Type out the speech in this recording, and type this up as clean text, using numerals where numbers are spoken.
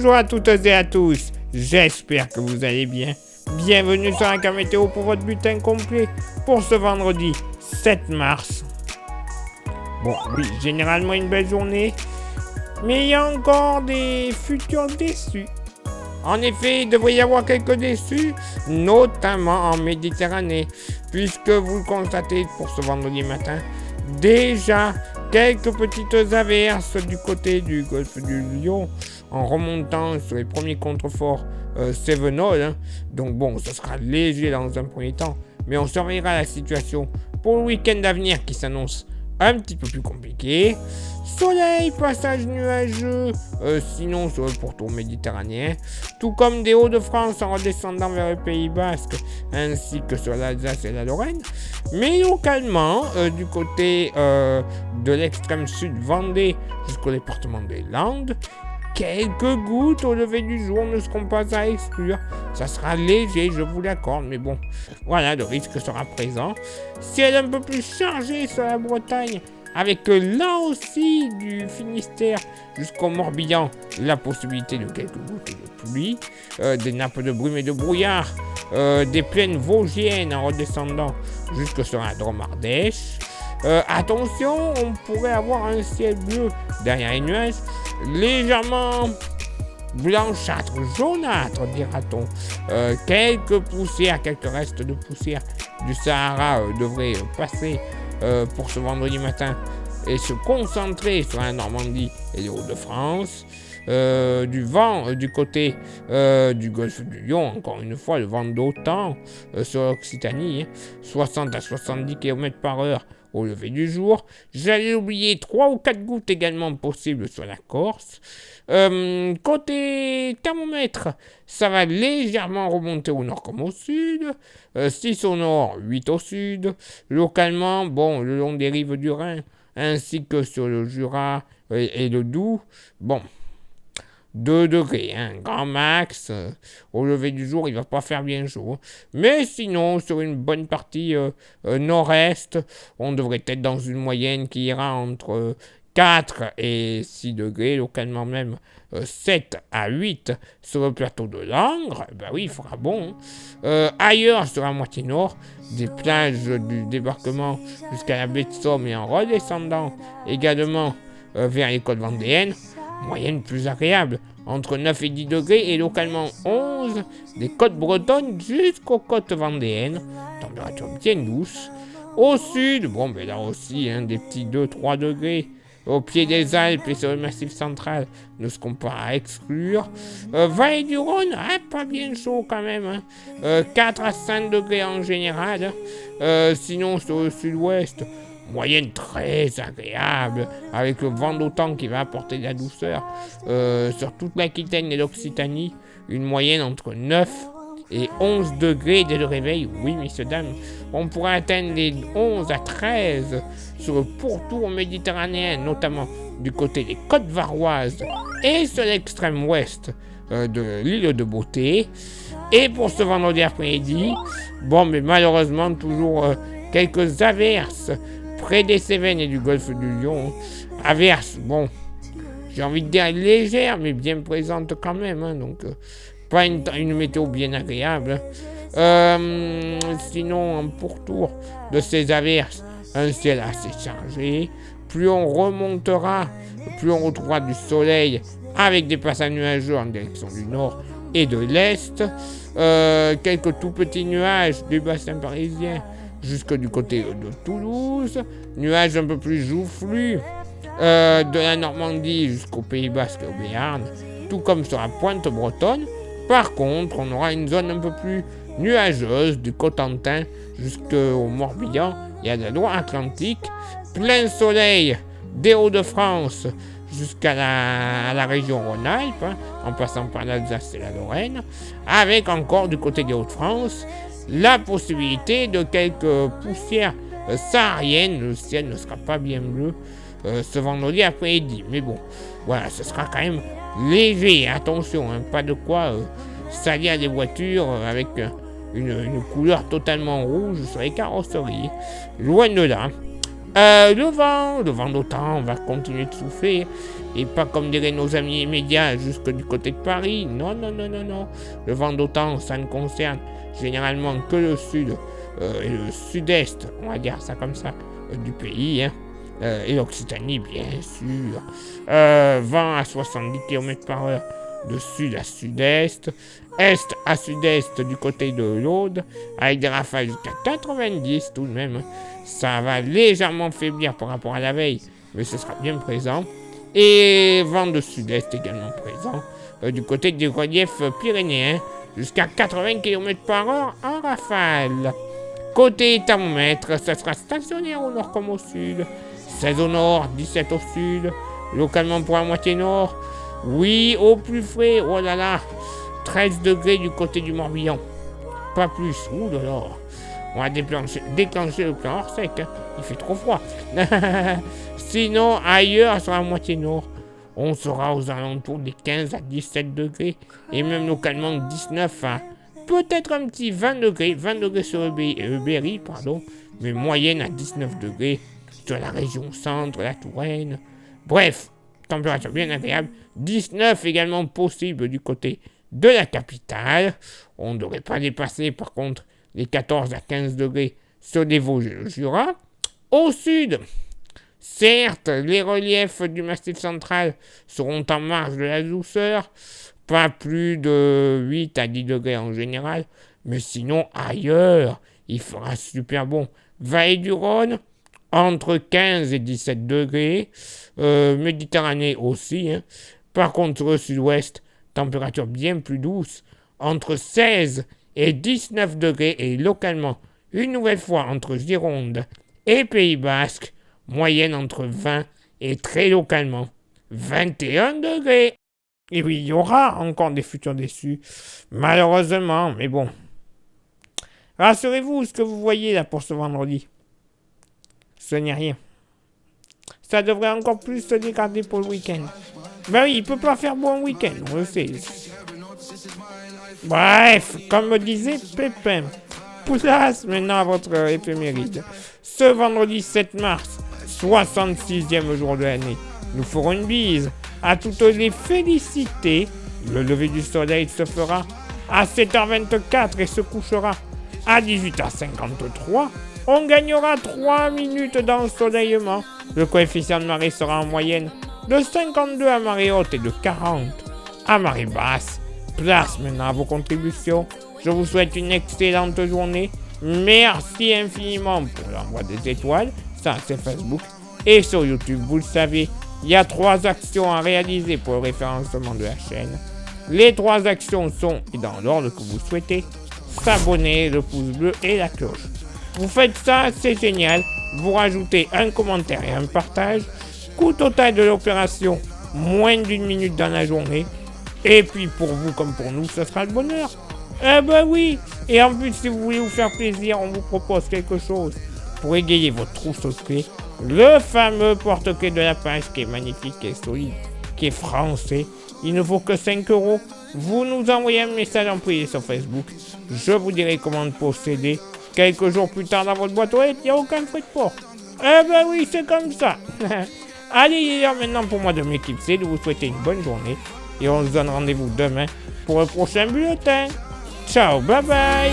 Bonjour à toutes et à tous, j'espère que vous allez bien. Bienvenue sur la météo pour votre bulletin complet pour ce vendredi 7 mars. Bon, oui, généralement une belle journée, mais il y a encore des futurs déçus. En effet, il devrait y avoir quelques déçus, notamment en Méditerranée, puisque vous le constatez pour ce vendredi matin, déjà quelques petites averses du côté du golfe du Lion, en remontant sur les premiers contreforts cévenols. Donc bon, ce sera léger dans un premier temps, mais on surveillera la situation pour le week-end à venir qui s'annonce un petit peu plus compliqué. Soleil, passage nuageux, sinon sur le pourtour méditerranéen, tout comme des Hauts-de-France en redescendant vers le Pays Basque, ainsi que sur l'Alsace et la Lorraine, mais localement, du côté de l'extrême sud Vendée jusqu'au département des Landes, quelques gouttes au lever du jour ne seront pas à exclure. Ça sera léger, je vous l'accorde, mais bon, voilà, le risque sera présent. Ciel un peu plus chargé sur la Bretagne, avec là aussi du Finistère jusqu'au Morbihan, la possibilité de quelques gouttes de pluie, des nappes de brume et de brouillard, des plaines vosgiennes en redescendant jusque sur la Drôme-Ardèche. Attention, on pourrait avoir un ciel bleu derrière les nuages, légèrement blanchâtre, jaunâtre, dira-t-on. Quelques poussières, quelques restes de poussière du Sahara devraient passer pour ce vendredi matin et se concentrer sur la Normandie et les Hauts-de-France. Du vent du côté du golfe du Lion, encore une fois, le vent d'OTAN sur l'Occitanie, 60 à 70 km/h au lever du jour. J'allais oublier 3 ou 4 gouttes également possibles sur la Corse. Côté thermomètre, ça va légèrement remonter au nord comme au sud. 6 au nord, 8 au sud. Localement, bon, le long des rives du Rhin, ainsi que sur le Jura et le Doubs, bon, 2 degrés, grand max. Au lever du jour, il va pas faire bien chaud. Mais sinon, sur une bonne partie nord-est, on devrait être dans une moyenne qui ira entre 4 et 6 degrés, localement même 7 à 8 sur le plateau de Langres. Ben oui, il fera bon. Ailleurs, sur la moitié nord, des plages du débarquement jusqu'à la baie de Somme et en redescendant également vers les côtes vendéennes, moyenne plus agréable, entre 9 et 10 degrés et localement 11 des côtes bretonnes jusqu'aux côtes vendéennes, température bien douce. Au sud, bon ben là aussi, des petits 2-3 degrés au pied des Alpes et sur le massif central ne seront pas à exclure. Vallée du Rhône, pas bien chaud quand même, 4 à 5 degrés en général. Sinon sur le sud-ouest, moyenne très agréable, avec le vent d'OTAN qui va apporter de la douceur. Sur toute l'Aquitaine et l'Occitanie, une moyenne entre 9 et 11 degrés dès le réveil. Oui, messieurs, dames, on pourrait atteindre les 11 à 13 sur le pourtour méditerranéen, notamment du côté des côtes varoises et sur l'extrême ouest de l'île de Beauté. Et pour ce vendredi après-midi, bon, mais malheureusement, toujours quelques averses près des Cévennes et du golfe du Lion. Averses, bon, j'ai envie de dire légères, mais bien présentes quand même, donc pas une météo bien agréable. Sinon, en pourtour de ces averses, un ciel assez chargé. Plus on remontera, plus on retrouvera du soleil avec des passages nuageux en direction du nord et de l'est. Quelques tout petits nuages du bassin parisien jusque du côté de Toulouse. Nuages un peu plus joufflus de la Normandie jusqu'au Pays Basque et au Béarn, tout comme sur la pointe bretonne. Par contre, on aura une zone un peu plus nuageuse du Cotentin jusqu'au Morbihan et à la Loire-Atlantique. Plein soleil des Hauts-de-France jusqu'à la région Rhône-Alpes, en passant par l'Alsace et la Lorraine, avec encore du côté des Hauts-de-France la possibilité de quelques poussières sahariennes. Le ciel ne sera pas bien bleu ce vendredi après-midi, mais bon, voilà, ce sera quand même léger, attention, pas de quoi salir les voitures avec une couleur totalement rouge sur les carrosseries, loin de là. Le vent d'OTAN va continuer de souffler. Et pas comme diraient nos amis immédiats jusque du côté de Paris. Non, non, non, non, non. Le vent d'OTAN, ça ne concerne généralement que le sud et le sud-est, on va dire ça comme ça, du pays, hein. Et l'Occitanie, bien sûr. Vent à 70 km par heure de sud à sud-est, est à sud-est du côté de l'Aude, avec des rafales jusqu'à 90 tout de même. Ça va légèrement faiblir par rapport à la veille, mais ce sera bien présent. Et vent de sud-est également présent, du côté du relief pyrénéen, jusqu'à 80 km par heure en rafale. Côté thermomètre, ça sera stationnaire au nord comme au sud. 16 au nord, 17 au sud, localement pour la moitié nord. Oui, au plus frais, oh là là, 13 degrés du côté du Morbihan. Pas plus, ouh là là. On va déclencher le plan hors sec, hein. Il fait trop froid. Sinon, ailleurs, sur la moitié nord, on sera aux alentours des 15 à 17 degrés. Et même localement 19 à peut-être un petit 20 degrés sur le Berry, pardon, mais moyenne à 19 degrés sur la région centre, la Touraine. Bref, température bien agréable. 19 également possible du côté de la capitale. On ne devrait pas dépasser par contre les 14 à 15 degrés sur les Vosges et le Jura. Au sud, certes, les reliefs du massif central seront en marge de la douceur, pas plus de 8 à 10 degrés en général, mais sinon ailleurs, il fera super bon. Vallée du Rhône, entre 15 et 17 degrés, Méditerranée aussi, hein. Par contre, sur le sud-ouest, température bien plus douce, entre 16 et 19 degrés, et localement, une nouvelle fois entre Gironde et Pays Basque, moyenne entre 20 et très localement 21 degrés. Et oui, il y aura encore des futurs déçus, malheureusement, mais bon. Rassurez-vous, ce que vous voyez là pour ce vendredi, ce n'est rien. Ça devrait encore plus se dégrader pour le week-end. Ben oui, il peut pas faire bon week-end, on le sait. Bref, comme me disait Pépin, place maintenant à votre éphéméride. Ce vendredi 7 mars, 66e jour de l'année, nous ferons une bise à toutes les félicités. Le lever du soleil se fera à 7h24 et se couchera à 18h53. On gagnera 3 minutes d'ensoleillement. Le coefficient de marée sera en moyenne de 52 à marée haute et de 40 à marée basse. Place maintenant à vos contributions. Je vous souhaite une excellente journée. Merci infiniment pour l'envoi des étoiles. Ça, c'est Facebook. Et sur YouTube, vous le savez, il y a 3 actions à réaliser pour le référencement de la chaîne. Les 3 actions sont, et dans l'ordre que vous souhaitez, s'abonner, le pouce bleu et la cloche. Vous faites ça, c'est génial. Vous rajoutez un commentaire et un partage. Coût total de l'opération, moins d'1 minute dans la journée. Et puis pour vous comme pour nous, ce sera le bonheur. Eh ben oui. Et en plus, si vous voulez vous faire plaisir, on vous propose quelque chose pour égayer votre trousseau de clés. Le fameux porte-clés de la page qui est magnifique, qui est solide, qui est français. Il ne vaut que 5 €. Vous nous envoyez un message en privé sur Facebook. Je vous dirai comment le posséder. Quelques jours plus tard dans votre boîte aux lettres, il n'y a aucun frais de port. Eh ben oui, c'est comme ça. Allez, il est l'heure maintenant pour moi de m'éclipser, de vous souhaiter une bonne journée. Et on se donne rendez-vous demain pour le prochain bulletin. Ciao, bye bye.